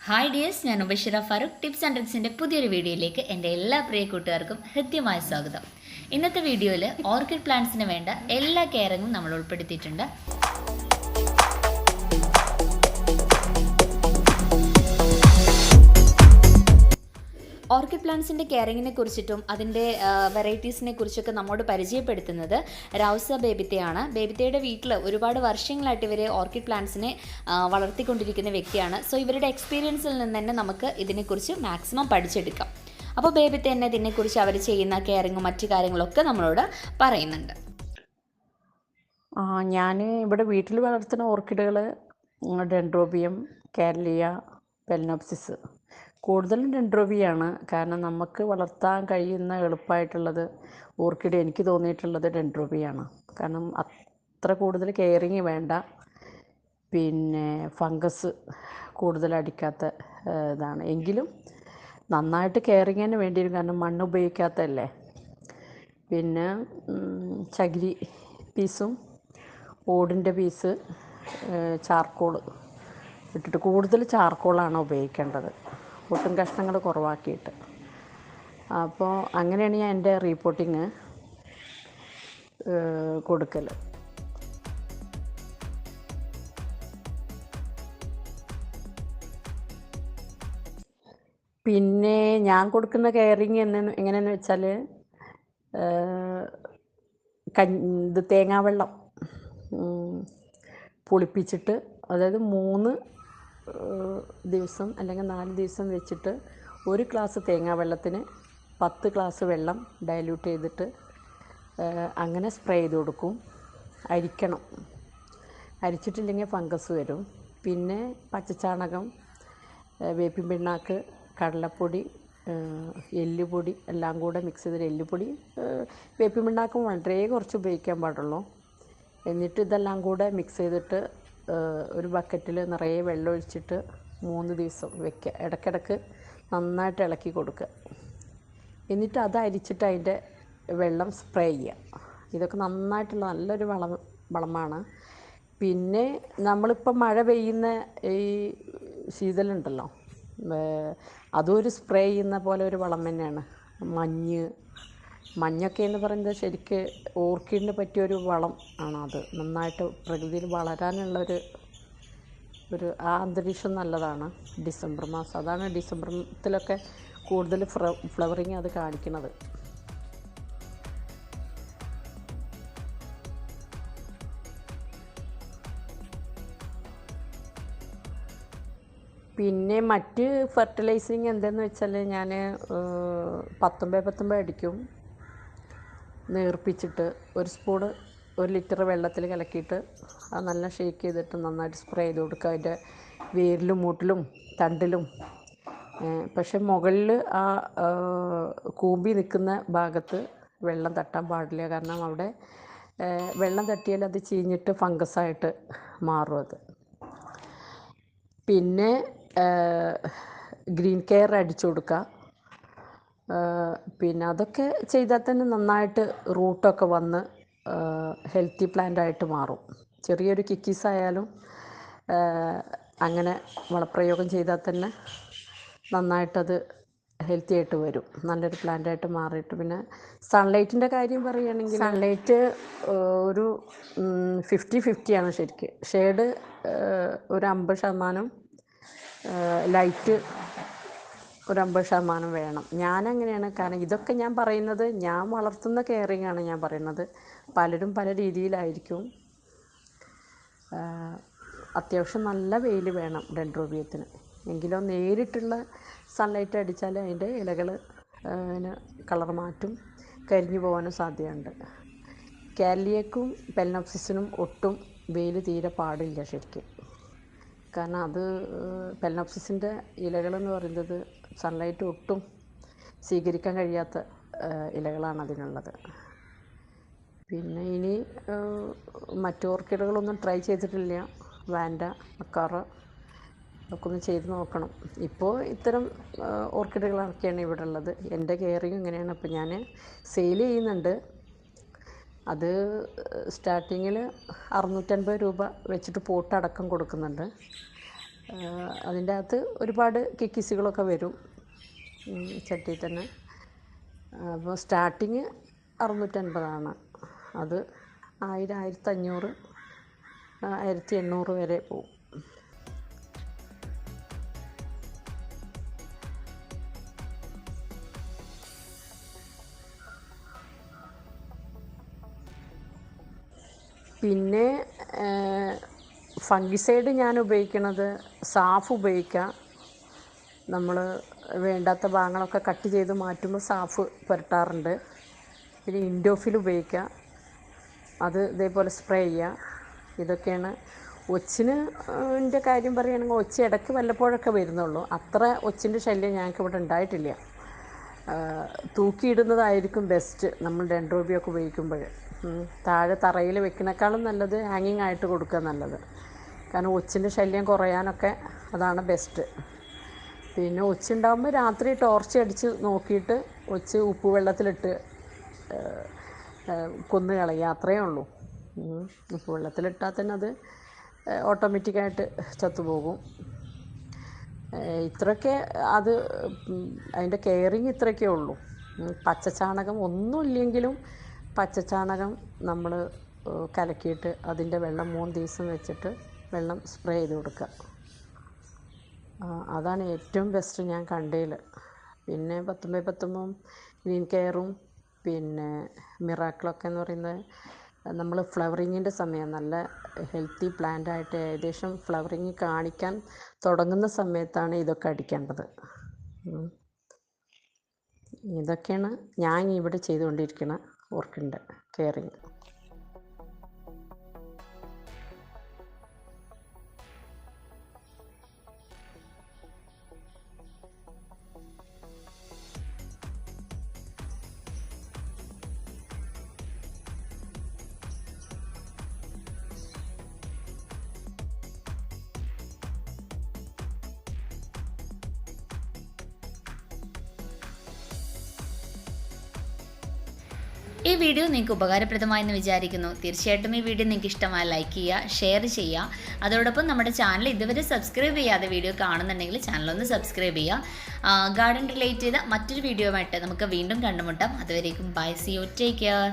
Hi dears, ഞാൻ ഉബഷിറ Farooq. Tips and ട്രിക്സിൻ്റെ പുതിയൊരു വീഡിയോയിലേക്ക് എൻ്റെ എല്ലാ പ്രിയ കൂട്ടുകാർക്കും ഹൃദ്യമായ സ്വാഗതം. ഇന്നത്തെ വീഡിയോയിൽ ഓർക്കിഡ് പ്ലാന്റ്സിന് വേണ്ട എല്ലാ കെയറിങ്ങും നമ്മൾ ഉൾപ്പെടുത്തിയിട്ടുണ്ട്. ഓർക്കിഡ് പ്ലാന്റ്സിൻ്റെ കെയറിങ്ങിനെ കുറിച്ചിട്ടും അതിൻ്റെ വെറൈറ്റീസിനെ കുറിച്ചൊക്കെ നമ്മോട് പരിചയപ്പെടുത്തുന്നത് റൗസ ബേബിത്തയാണ്. ബേബിത്തയുടെ വീട്ടിൽ ഒരുപാട് വർഷങ്ങളായിട്ട് ഇവർ ഓർക്കിഡ് പ്ലാന്റ്സിനെ വളർത്തിക്കൊണ്ടിരിക്കുന്ന വ്യക്തിയാണ്. സോ ഇവരുടെ എക്സ്പീരിയൻസിൽ നിന്ന് തന്നെ നമുക്ക് ഇതിനെക്കുറിച്ച് മാക്സിമം പഠിച്ചെടുക്കാം. അപ്പോൾ ബേബിത്ത തന്നെ ഇതിനെക്കുറിച്ച് അവർ ചെയ്യുന്ന കെയറിങ്ങും മറ്റു കാര്യങ്ങളൊക്കെ നമ്മളോട് പറയുന്നുണ്ട്. ഞാൻ ഇവിടെ വീട്ടിൽ വളർത്തുന്ന ഓർക്കിഡുകൾ ഡെൻഡ്രോബിയം, കാലിയ, പെലനോപ്സിസ്. കൂടുതലും ഡെൻഡ്രോബിയാണ്. കാരണം നമുക്ക് വളർത്താൻ കഴിയുന്ന എളുപ്പമായിട്ടുള്ളത് ഓർക്കിഡ് എനിക്ക് തോന്നിയിട്ടുള്ളത് ഡെൻഡ്രോബിയാണ്. കാരണം അത്ര കൂടുതൽ കെയറിങ് വേണ്ട, പിന്നെ ഫംഗസ് കൂടുതൽ അടിക്കാത്ത ഇതാണ്. എങ്കിലും നന്നായിട്ട് കെയറിങ്ങിന് വേണ്ടി വരും, കാരണം മണ്ണ് ഉപയോഗിക്കാത്തതല്ലേ. പിന്നെ ചകിരി പീസും ഓടിൻ്റെ പീസ്, ചാർക്കോൾ ഇട്ടിട്ട്, കൂടുതൽ ചാർക്കോളാണ് ഉപയോഗിക്കേണ്ടത്, ഒട്ടും കഷ്ണങ്ങൾ കുറവാക്കിയിട്ട്. അപ്പോൾ അങ്ങനെയാണ് ഞാൻ എൻ്റെ റീപ്പോർട്ടിങ് കൊടുക്കൽ. പിന്നെ ഞാൻ കൊടുക്കുന്ന കെയറിങ് എങ്ങനെയെന്ന് വെച്ചാൽ, ഇത് തേങ്ങാവെള്ളം പുളിപ്പിച്ചിട്ട്, അതായത് 3 ദിവസം അല്ലെങ്കിൽ 4 ദിവസം വെച്ചിട്ട് 1 ഗ്ലാസ് തേങ്ങാവെള്ളത്തിന് 10 ഗ്ലാസ് വെള്ളം ഡൈല്യൂട്ട് ചെയ്തിട്ട് അങ്ങനെ സ്പ്രേ ചെയ്ത് കൊടുക്കും. അരിക്കണം, അരിച്ചിട്ടില്ലെങ്കിൽ ഫംഗസ് വരും. പിന്നെ പച്ചച്ചാണകം, വേപ്പിൻ പിണ്ണാക്ക്, കടലപ്പൊടി, എല്ലുപൊടി എല്ലാം കൂടെ മിക്സ് ചെയ്തിട്ട്, എല്ലുപൊടി വേപ്പിൻ പിണ്ണാക്കും വളരെ കുറച്ച് ഉപയോഗിക്കാൻ പാടുള്ളൂ. എന്നിട്ട് ഇതെല്ലാം കൂടെ മിക്സ് ചെയ്തിട്ട് ഒരു ബക്കറ്റിൽ നിറയെ വെള്ളം ഒഴിച്ചിട്ട് 3 ദിവസം വയ്ക്കുക. ഇടയ്ക്കിടയ്ക്ക് നന്നായിട്ട് ഇളക്കി കൊടുക്കുക. എന്നിട്ട് അത് അരിച്ചിട്ട് അതിൻ്റെ വെള്ളം സ്പ്രേ ചെയ്യുക. ഇതൊക്കെ നന്നായിട്ടുള്ള നല്ലൊരു വളമാണ്. പിന്നെ നമ്മളിപ്പോൾ മഴ പെയ്യുന്ന ഈ ശീതളുണ്ടല്ലോ, അതും ഒരു സ്പ്രേ ചെയ്യുന്ന പോലെ ഒരു വളം തന്നെയാണ്. മഞ്ഞൊക്കെ എന്ന് പറയുന്നത് ശരിക്ക് ഓർക്കിഡിന് പറ്റിയൊരു വളം ആണ്. അത് നന്നായിട്ട് പ്രകൃതിയിൽ വളരാനുള്ളൊരു ആ അന്തരീക്ഷം നല്ലതാണ്. ഡിസംബർ മാസം, അതാണ് ഡിസംബറിലൊക്കെ കൂടുതൽ ഫ്ലവറിങ് അത് കാണിക്കുന്നത്. പിന്നെ മറ്റ് ഫെർട്ടിലൈസിങ് എന്തെന്ന് വെച്ചാൽ, ഞാൻ 19 അടിക്കും. നേർപ്പിച്ചിട്ട് 1 സ്പൂണ് 1 ലിറ്റർ വെള്ളത്തിൽ കലക്കിയിട്ട് അത് നല്ല ഷേക്ക് ചെയ്തിട്ട് നന്നായിട്ട് സ്പ്രേ ചെയ്ത് കൊടുക്കുക, അതിൻ്റെ വേരിലും മൂട്ടിലും തണ്ടിലും. പക്ഷെ മുകളിൽ ആ കൂമ്പി നിൽക്കുന്ന ഭാഗത്ത് വെള്ളം തട്ടാൻ പാടില്ല. കാരണം അവിടെ വെള്ളം തട്ടിയാൽ അത് ചീഞ്ഞിട്ട് ഫംഗസായിട്ട് മാറും അത്. പിന്നെ ഗ്രീൻ കെയർ അടിച്ചു കൊടുക്കുക. പിന്നെ അതൊക്കെ ചെയ്താൽ തന്നെ നന്നായിട്ട് റൂട്ടൊക്കെ വന്ന് ഹെൽത്തി പ്ലാന്റായിട്ട് മാറും. ചെറിയൊരു കിക്കീസായാലും അങ്ങനെ വളപ്രയോഗം ചെയ്താൽ തന്നെ നന്നായിട്ടത് ഹെൽത്തി ആയിട്ട് വരും, നല്ലൊരു പ്ലാന്റായിട്ട് മാറിയിട്ട്. പിന്നെ സൺലൈറ്റിൻ്റെ കാര്യം പറയുകയാണെങ്കിൽ, സൺലൈറ്റ് ഒരു 50-50 ശരിക്ക്. ഷെയ്ഡ് ഒരു 50%, ലൈറ്റ് ഒരു 50% വേണം. ഞാനങ്ങനെയാണ്. കാരണം ഇതൊക്കെ ഞാൻ പറയുന്നത് ഞാൻ വളർത്തുന്ന കെയറിങ് ആണ് ഞാൻ പറയുന്നത്. പലരും പല രീതിയിലായിരിക്കും. അത്യാവശ്യം നല്ല വെയിൽ വേണം ഡെൻഡ്രോബിയത്തിന്. എങ്കിലോ നേരിട്ടുള്ള സൺലൈറ്റ് അടിച്ചാൽ അതിൻ്റെ ഇലകൾ കളർ മാറ്റും, കരിഞ്ഞു പോകാനും സാധ്യതയുണ്ട്. കാലിയക്കും പെലനോപ്സിസിനും ഒട്ടും വെയിൽ തീരെ പാടില്ല ശരിക്കും. കാരണം അത് പെലനോപ്സിസിൻ്റെ ഇലകളെന്ന് പറയുന്നത് സൺലൈറ്റ് ഒട്ടും സ്വീകരിക്കാൻ കഴിയാത്ത ഇലകളാണ് അതിനുള്ളത്. പിന്നെ ഇനി മറ്റു ഓർക്കിഡുകളൊന്നും ട്രൈ ചെയ്തിട്ടില്ല. വാൻഡ, അക്കാറ ഒക്കെ ഒന്ന് ചെയ്ത് നോക്കണം. ഇപ്പോൾ ഇത്തരം ഓർക്കിഡുകളൊക്കെയാണ് ഇവിടെ ഉള്ളത്. എൻ്റെ കെയറിങ് ഇങ്ങനെയാണ്. അപ്പോൾ ഞാൻ സെയിൽ ചെയ്യുന്നുണ്ട്. അത് സ്റ്റാർട്ടിങ്ങിൽ 650 രൂപ വെച്ചിട്ട് പോട്ട് അടക്കം കൊടുക്കുന്നുണ്ട്. അതിൻ്റെ അകത്ത് ഒരുപാട് കിക്കിസുകളൊക്കെ വരും ചട്ടിയിൽ തന്നെ. അപ്പോൾ സ്റ്റാർട്ടിങ് 650 അത് 1000, 1500, 1800 വരെ പോവും. പിന്നെ ഫംഗിസൈഡ് ഞാൻ ഉപയോഗിക്കുന്നത് സാഫ് ഉപയോഗിക്കാം. നമ്മൾ വേണ്ടാത്ത ഭാഗങ്ങളൊക്കെ കട്ട് ചെയ്ത് മാറ്റുമ്പോൾ സാഫ് പുരട്ടാറുണ്ട്. പിന്നെ ഇൻഡോഫിൽ ഉപയോഗിക്കാം, അത് ഇതേപോലെ സ്പ്രേ ചെയ്യുക. ഇതൊക്കെയാണ്. ഒച്ചിന് ൻ്റെ കാര്യം പറയുകയാണെങ്കിൽ ഒച്ച ഇടയ്ക്ക് വല്ലപ്പോഴൊക്കെ വരുന്നുള്ളൂ. അത്ര ഒച്ചിൻ്റെ ശല്യം ഞങ്ങൾക്ക് ഇവിടെ ഉണ്ടായിട്ടില്ല. തൂക്കിയിടുന്നതായിരിക്കും ബെസ്റ്റ് നമ്മൾ ഡെൻഡ്രോബിയൊക്കെ ഉപയോഗിക്കുമ്പോൾ. താഴെ തറയിൽ വെക്കുന്നേക്കാളും നല്ലത് ഹാങ്ങിങ് ആയിട്ട് കൊടുക്കുക നല്ലത്. കാരണം ഒച്ചിൻ്റെ ശല്യം കുറയാനൊക്കെ അതാണ് ബെസ്റ്റ്. പിന്നെ ഒച്ചുണ്ടാകുമ്പോൾ രാത്രി ടോർച്ച് അടിച്ച് നോക്കിയിട്ട് ഒച്ച് ഉപ്പ് വെള്ളത്തിലിട്ട് കൊന്നു കളയുക, അത്രയേ ഉള്ളൂ. ഉപ്പ് വെള്ളത്തിലിട്ടാൽ തന്നെ അത് ഓട്ടോമാറ്റിക്കായിട്ട് ചത്തുപോകും. ഇത്രയൊക്കെ അത് അതിൻ്റെ കെയറിങ് ഇത്രയൊക്കെ ഉള്ളൂ. പച്ചച്ചാണകം ഒന്നുമില്ലെങ്കിലും പച്ചച്ചാണകം നമ്മൾ കലക്കിയിട്ട് അതിൻ്റെ വെള്ളം 3 ദിവസം വെച്ചിട്ട് വെള്ളം സ്പ്രേ ചെയ്ത് കൊടുക്കുക. അതാണ് ഏറ്റവും ബെസ്റ്റ് ഞാൻ കണ്ടതിൽ. പിന്നെ 10x10 ഗ്രീൻ കെയറും പിന്നെ മിറാക്കിളൊക്കെ എന്ന് പറയുന്നത് നമ്മൾ ഫ്ലവറിങ്ങിൻ്റെ സമയം നല്ല ഹെൽത്തി പ്ലാന്റായിട്ട് ഏകദേശം ഫ്ലവറിങ് കാണിക്കാൻ തുടങ്ങുന്ന സമയത്താണ് ഇതൊക്കെ അടിക്കേണ്ടത്. ഇതൊക്കെയാണ് ഞാൻ ഇവിടെ ചെയ്തുകൊണ്ടിരിക്കുന്ന ഓർക്കിഡിൻ്റെ കെയറിങ്. ഈ വീഡിയോ നിങ്ങൾക്ക് ഉപകാരപ്രദമായെന്ന് വിചാരിക്കുന്നു. തീർച്ചയായിട്ടും ഈ വീഡിയോ നിങ്ങൾക്ക് ഇഷ്ടമായി ലൈക്ക് ചെയ്യുക, ഷെയർ ചെയ്യുക. അതോടൊപ്പം നമ്മുടെ ചാനൽ ഇതുവരെ സബ്സ്ക്രൈബ് ചെയ്യാതെ വീഡിയോ കാണുന്നുണ്ടെങ്കിൽ ചാനലൊന്ന് സബ്സ്ക്രൈബ് ചെയ്യുക. ഗാർഡൻ റിലേറ്റ് ചെയ്ത മറ്റൊരു വീഡിയോയുമായിട്ട് നമുക്ക് വീണ്ടും കണ്ടുമുട്ടാം. അതുവരേക്കും bye, see you, take care.